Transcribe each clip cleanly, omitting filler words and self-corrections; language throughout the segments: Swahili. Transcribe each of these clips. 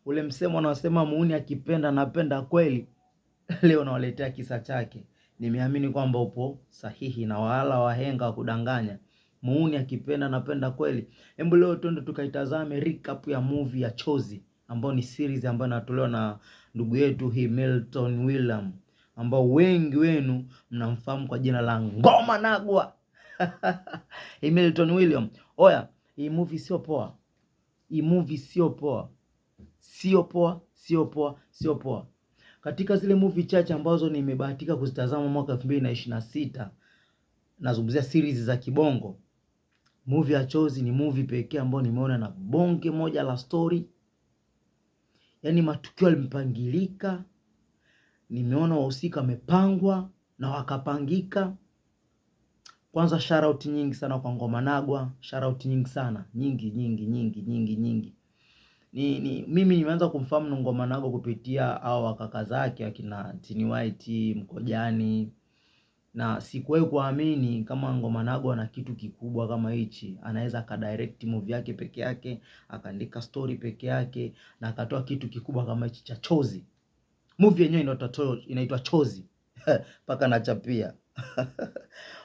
ule msemo unaosema muuni akipenda napenda kweli. Leo nawaletea kisa chake. Nimeamini kwamba upo sahihi na wala wahenga wa kudanganya. Muuni akipenda napenda kweli. Hebu leo twende tukaitazame recap ya movie ya Chozi, ambayo ni series ambayo inatolewa na ndugu yetu Milton William, ambao wengi wenu mnamfahamu kwa jina la Ngoma Nagwa. Milton William. Oya, hii movie sio poa. Hii movie sio poa. Sio poa. Katika zile movie chache ambazo nimebahatika kuzitazama mwaka 2026, nazungumzia series za kibongo, movie ya Chozi ni movie pekee ambayo nimeona na bonge moja la story. Yaani matukio yalimepangilika. Nimeona wahusika wamepangwa na wakapangika. Kwanza shout out nyingi sana kwa Ngoma Nagwa, shout out nyingi sana, nyingi. Mimi nimeanza kumfahamu Ngoma Nagwa kupitia hao wakaka zake akina Tini White, Mkojani, na sikuwahi kuamini kama Ngoma Nagwa na kitu kikubwa kama hichi anaweza akadirect movie yake peke yake, akaandika story peke yake na akatoa kitu kikubwa kama hichi cha Chozi. Movie yenyewe inaitwa Chozi. Paka nachapia.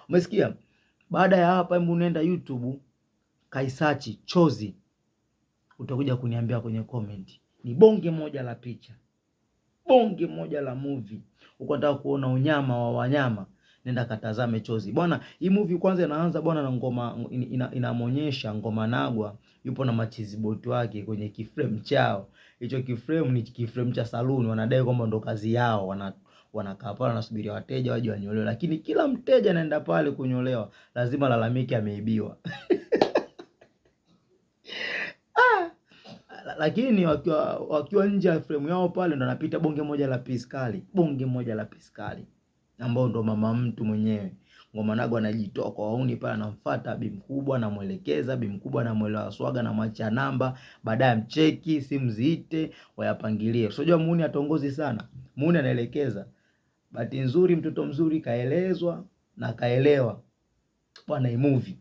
Umesikia? Baada ya hapa, hebu nenda YouTube kaisearch Chozi, utakuja kuniambia kwenye comment. Ni bonge moja la picha, bonge moja la movie. Uko nataka kuona unyama wa wanyama, nenda katazame Chozi. Bwana, hii movie kwanza inaanza bwana na ngoma inamuonyesha Ngoma Nagwa yupo na machiziboti wake kwenye kiframe chao. Hicho kiframe ni kiframe cha saluni, wanadai kwamba ndo kazi yao. Wanakaa pale wanasubiri wateja waje wanyolewe, lakini kila mteja anaenda pale kunyolewa lazima lalamike ameibiwa. Lakini wakiwa nje ya frame yao pale ndo anapita bonge moja la piskali, ambao ndo mama mtu mwenyewe. Ngoma Nagwa anajitoa kwa wauni pale, anamfuata bi mkubwa, anamuelekeza bi mkubwa, anamuelewa swaga na mwacha namba, baadaye mcheki simu ziite wayapangilie. Unajua muuni atongozi sana, muuni anaelekeza. Bahati nzuri mtoto mzuri kaelezwa na kaelewa. Bwana, hii movie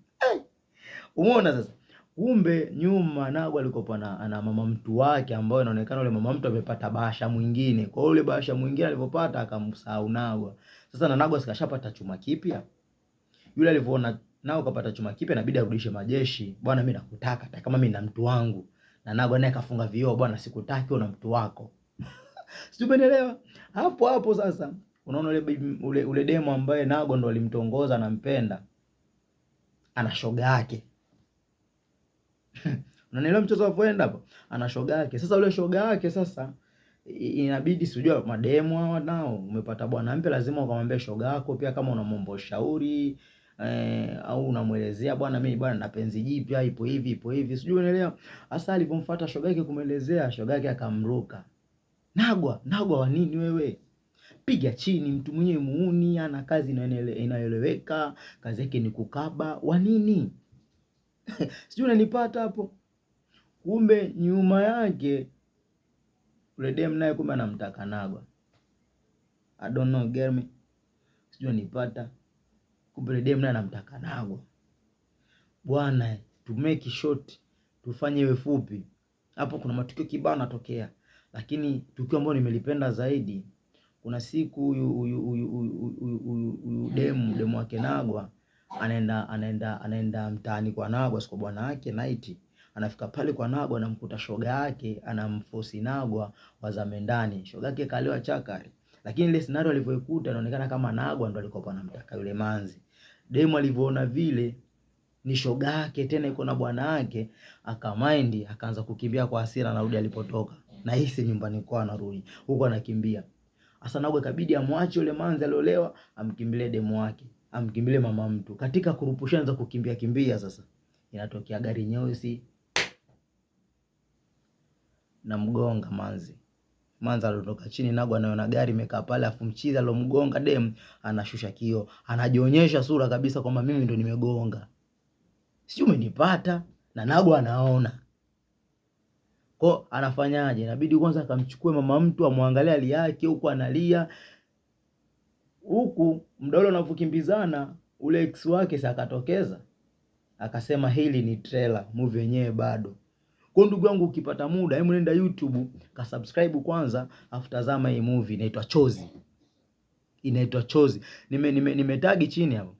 umeona sasa. Kumbe nyuma Nagwa alikuwa ana mama mtu wake, ambao inaonekana yule mama mtu amepata bahasha mwingine. Kwa yule bahasha mwingine alipopata akamsahau Nagwa. Sasa na Nagwa sikashapata chuma kipya. Yule alivyoona Nagwa kapata chuma kipya, inabidi arudishe majeshi. Bwana, mimi nakutaka hata kama mimi na mtu wangu. Na Nagwa naye kafunga vioo, bwana sikutaki wewe na mtu wako. Sio, umeelewa? Hapo sasa unaona ule demo ambaye Nagwa ndo alimtongoza anampenda, ana shoga yake. Unanielewa mchezo wa kwenda hapo? Ana shoga yake. Sasa ule shoga yake sasa inabidi sijua mademo hawa nao, umepata bwana mpya, lazima ukamwambie shoga yako pia kama unamwomba ushauri au unamuelezea bwana, mimi bwana na penzi jipya ipo hivi. Sijui unaelewa? Hasa alipomfuata shoga yake kumuelezea, shoga yake akamruka. Nagwa wa nini wewe? Piga chini, mtu mwenyewe muuni, ana kazi inaeleweka, kazi yake ni kukaba, wa nini? Sijui unanipata hapo? Kumbe nyuma yake ule dem naye kumbe anamtaka Nagwa. I don't know, get me? Sijui unanipata? Kumbe ule dem naye anamtaka Nagwa. Bwana, to make short, tufanye iwe fupi. Hapo kuna matukio kibao yanatokea, lakini tukio ambalo nimelipenda zaidi, kuna siku huyu demu wake Nagwa anaenda mtaani kwa Nagwa siku bwana wake night. Anafika pale kwa Nagwa, anamkuta shoga yake anamforce Nagwa wazame ndani. Shoga yake kalewa chakari, lakini ile scenario alivyoikuta inaonekana kama Nagwa ndo alikuwa anamtaka yule manzi. Demu alivyoona vile ni shoga yake tena iko na bwana wake, akamind, akaanza kukimbia kwa hasira, anarudi alipotoka. Na hisi nyumbani kwao anarudi, huko anakimbia. Asa Nagwa ikabidi amwache yule manzi aliolewa, amkimbilie demu wake, amkimbilie mama mtu. Katika kurupushana za kukimbia sasa, inatokea gari nyeusi na mgonga manzi. Manzi alitoka chini, Nagwa anaona gari imekaa pale, afu mchiza alomgonga dem anashusha kio, anajionyesha sura kabisa kwamba mimi ndo nimegonga. Sio, umenipata? Na Nagwa anaona. Kwa anafanyaje? Inabidi kwanza akamchukue mama mtu, amwangalie hali yake, huko analia. Huku mdolo unavukimbizana, ule ex wake sasa akatokeza, akasema hili ni trailer, movie yenyewe bado. Kwa ndugu yangu, ukipata muda, hebu nenda YouTube, ka subscribe kwanza, afu tazama hii movie inaitwa Chozi. Inaitwa Chozi. Nimetagi chini hapo.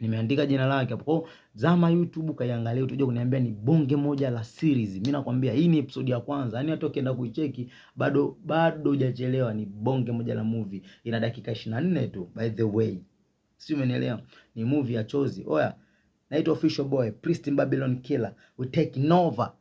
Nimeandika jina lake hapo. Kwa zama YouTube kaiangalia, utaje kuniambia ni bonge moja la series. Mimi nakwambia hii ni episode ya kwanza. Yaani hata ukienda kuicheki bado hujachelewa, ni bonge moja la movie. Ina dakika 24 tu by the way. Si umenielewa? Ni movie ya Chozi. Oya, naitwa Official Boy, Priest Babylon Killer. We taking over.